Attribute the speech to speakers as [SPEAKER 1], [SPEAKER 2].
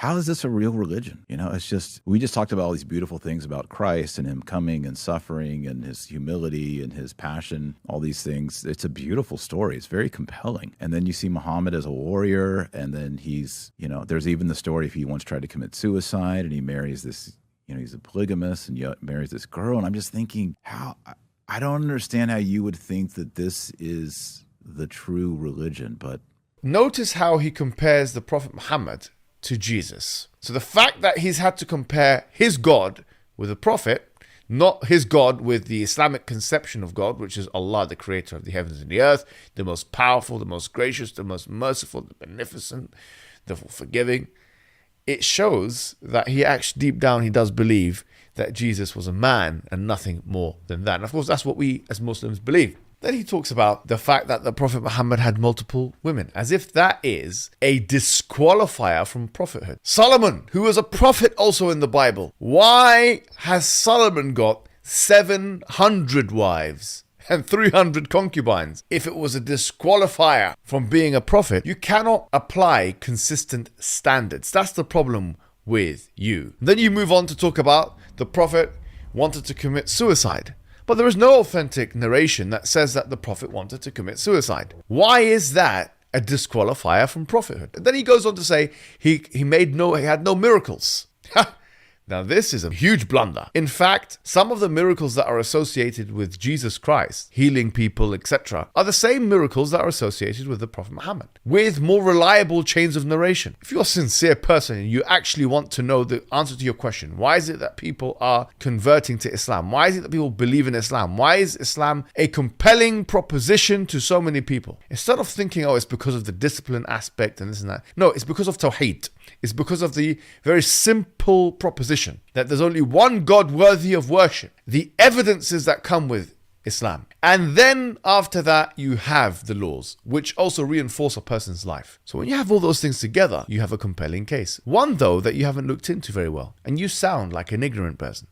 [SPEAKER 1] how is this a real religion? You know, it's just, we just talked about all these beautiful things about Christ and him coming and suffering and his humility and his passion, all these things. It's a beautiful story. It's very compelling. And then you see Muhammad as a warrior, and then he's, you know, there's even the story if he once tried to commit suicide and he marries this, you know, he's a polygamist and yet marries this girl. And I'm just thinking, how, I don't understand how you would think that this is the true religion, but.
[SPEAKER 2] Notice how he compares the Prophet Muhammad to Jesus. So the fact that he's had to compare his God with a prophet, not his God with the Islamic conception of God, which is Allah, the creator of the heavens and the earth, the most powerful, the most gracious, the most merciful, the beneficent, the forgiving. It shows that he actually, deep down, he does believe that Jesus was a man and nothing more than that. And of course, that's what we as Muslims believe. Then he talks about the fact that the Prophet Muhammad had multiple women, as if that is a disqualifier from prophethood. Solomon, who was a prophet also in the Bible, why has Solomon got 700 wives and 300 concubines? If it was a disqualifier from being a prophet, you cannot apply consistent standards. That's the problem with you. Then you move on to talk about the Prophet wanted to commit suicide. But there is no authentic narration that says that the Prophet wanted to commit suicide. Why is that a disqualifier from prophethood? And then he goes on to say he had no miracles. Now this is a huge blunder. In fact, some of the miracles that are associated with Jesus Christ, healing people, etc., are the same miracles that are associated with the Prophet Muhammad, with more reliable chains of narration. If you're a sincere person and you actually want to know the answer to your question, why is it that people are converting to Islam? Why is it that people believe in Islam? Why is Islam a compelling proposition to so many people? Instead of thinking, oh, it's because of the discipline aspect and this and that. No, it's because of Tawheed. It's because of the very simple proposition that there's only one God worthy of worship. The evidences that come with Islam. And then after that, you have the laws, which also reinforce a person's life. So when you have all those things together, you have a compelling case. One, though, that you haven't looked into very well. And you sound like an ignorant person.